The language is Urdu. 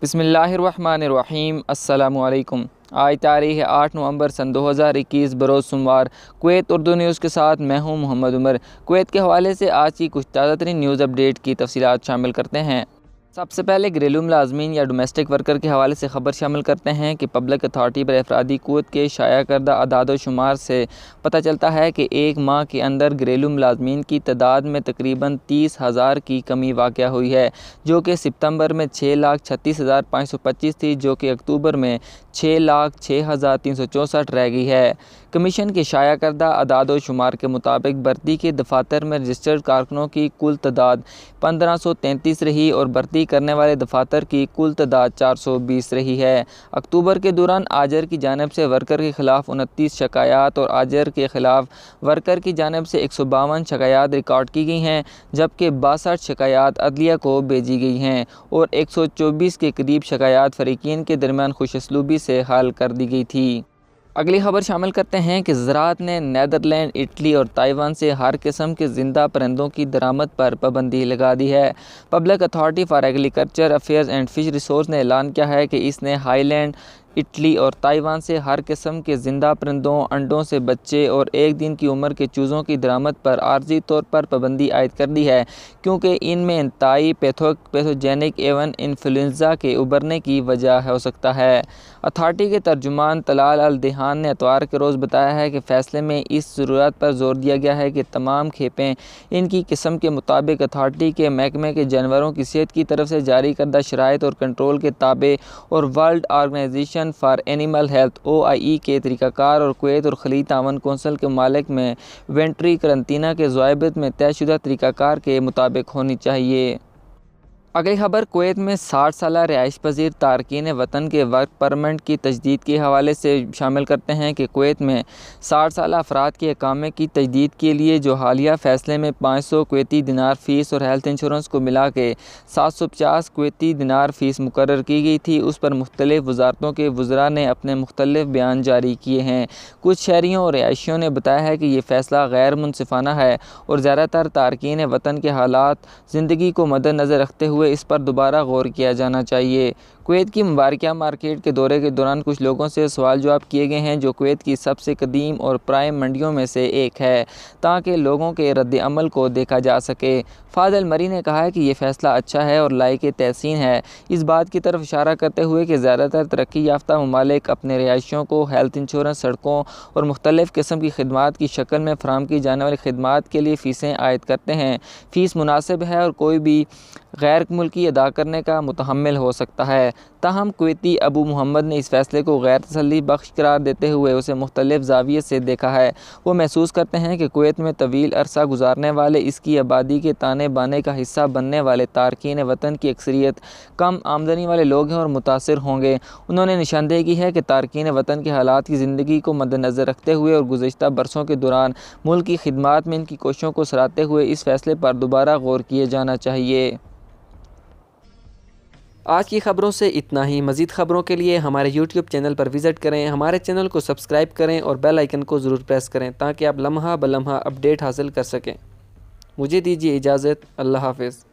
بسم اللہ الرحمن الرحیم۔ السلام علیکم۔ آج تاریخ 8 نومبر سن 2021 بروز سوموار۔ کویت اردو نیوز کے ساتھ میں ہوں محمد عمر۔ کویت کے حوالے سے آج کی کچھ تازہ ترین نیوز اپڈیٹ کی تفصیلات شامل کرتے ہیں۔ سب سے پہلے گھریلو ملازمین یا ڈومیسٹک ورکر کے حوالے سے خبر شامل کرتے ہیں کہ پبلک اتھارٹی پر افرادی قوت کے شائع کردہ اعداد و شمار سے پتہ چلتا ہے کہ ایک ماہ کے اندر گھریلو ملازمین کی تعداد میں تقریباً 30,000 کی کمی واقع ہوئی ہے، جو کہ ستمبر میں 6,36,525 تھی، جو کہ اکتوبر میں 6,06,364 رہ گئی ہے۔ کمیشن کے شائع کردہ اعداد و شمار کے مطابق بھرتی کے دفاتر میں رجسٹرڈ کارکنوں کی کل تعداد 1,533 رہی اور بھرتی کرنے والے دفاتر کی کل تعداد 420 رہی ہے۔ اکتوبر کے دوران آجر کی جانب سے ورکر کے خلاف 29 شکایات اور آجر کے خلاف ورکر کی جانب سے 152 شکایات ریکارڈ کی گئی ہیں، جبکہ 62 شکایات عدلیہ کو بھیجی گئی ہیں اور 124 کے قریب شکایات فریقین کے درمیان خوش اسلوبی سے حل کر دی گئی تھی۔ اگلی خبر شامل کرتے ہیں کہ زراعت نے نیدرلینڈ، اٹلی اور تائیوان سے ہر قسم کے زندہ پرندوں کی درآمد پر پابندی لگا دی ہے۔ Public authority for agriculture affairs and fish resource نے اعلان کیا ہے کہ اس نے ہائی لینڈ، اٹلی اور تائیوان سے ہر قسم کے زندہ پرندوں، انڈوں سے بچے اور ایک دن کی عمر کے چوزوں کی درآمد پر عارضی طور پر پابندی عائد کر دی ہے، کیونکہ ان میں انتہائی پیتھوجینک ایون انفلوئنزا کے ابھرنے کی وجہ ہو سکتا ہے۔ اتھارٹی کے ترجمان طلال الدیہان نے اتوار کے روز بتایا ہے کہ فیصلے میں اس ضرورت پر زور دیا گیا ہے کہ تمام کھیپیں ان کی قسم کے مطابق اتھارٹی کے محکمے کے جانوروں کی صحت کی طرف سے جاری کردہ شرائط اور کنٹرول کے تابع اور world organisation for animal health (OIE) کے طریقہ کار اور کویت اور خلیج تعاون کونسل کے ممالک میں وینٹری قرنطینہ کے ضوابط میں طے شدہ طریقہ کار کے مطابق ہونی چاہیے۔ اگلی خبر کویت میں 60 سالہ رہائش پذیر تارکین وطن کے ورک پرمٹ کی تجدید کے حوالے سے شامل کرتے ہیں کہ کویت میں 60 سالہ افراد کے اقامے کی تجدید کے لیے جو حالیہ فیصلے میں 500 کویتی دینار فیس اور ہیلتھ انشورنس کو ملا کے 750 کویتی دینار فیس مقرر کی گئی تھی، اس پر مختلف وزارتوں کے وزراء نے اپنے مختلف بیان جاری کیے ہیں۔ کچھ شہریوں اور رہائشیوں نے بتایا ہے کہ یہ فیصلہ غیر منصفانہ ہے اور زیادہ تر تارکین وطن کے حالات زندگی کو مد نظر رکھتے ہوئے اس پر دوبارہ غور کیا جانا چاہیے۔ کویت کی مبارکہ مارکیٹ کے دورے کے دوران کچھ لوگوں سے سوال جواب کیے گئے ہیں، جو کویت کی سب سے قدیم اور پرائم منڈیوں میں سے ایک ہے، تاکہ لوگوں کے رد عمل کو دیکھا جا سکے۔ فاضل مری نے کہا کہ یہ فیصلہ اچھا ہے اور لائق تحسین ہے، اس بات کی طرف اشارہ کرتے ہوئے کہ زیادہ تر ترقی یافتہ ممالک اپنے رہائشیوں کو ہیلتھ انشورنس، سڑکوں اور مختلف قسم کی خدمات کی شکل میں فراہم کی جانے والی خدمات کے لیے فیسیں عائد کرتے ہیں۔ فیس مناسب ہے اور کوئی بھی غیر ملکی ادا کرنے کا متحمل ہو سکتا ہے، تاہم کویتی ابو محمد نے اس فیصلے کو غیر تسلی بخش قرار دیتے ہوئے اسے مختلف زاویے سے دیکھا ہے۔ وہ محسوس کرتے ہیں کہ کویت میں طویل عرصہ گزارنے والے، اس کی آبادی کے تانے بانے کا حصہ بننے والے تارکین وطن کی اکثریت کم آمدنی والے لوگ ہیں اور متاثر ہوں گے۔ انہوں نے نشاندہی کی ہے کہ تارکین وطن کے حالات کی زندگی کو مد نظر رکھتے ہوئے اور گزشتہ برسوں کے دوران ملک کی خدمات میں ان کی کوششوں کو سراہتے ہوئے اس فیصلے پر دوبارہ غور کیے جانا چاہیے۔ آج کی خبروں سے اتنا ہی۔ مزید خبروں کے لیے ہمارے YouTube چینل پر وزٹ کریں، ہمارے چینل کو سبسکرائب کریں اور بیل آئیکن کو ضرور پریس کریں تاکہ آپ لمحہ بلمحہ اپڈیٹ حاصل کر سکیں۔ مجھے دیجیے اجازت۔ اللہ حافظ۔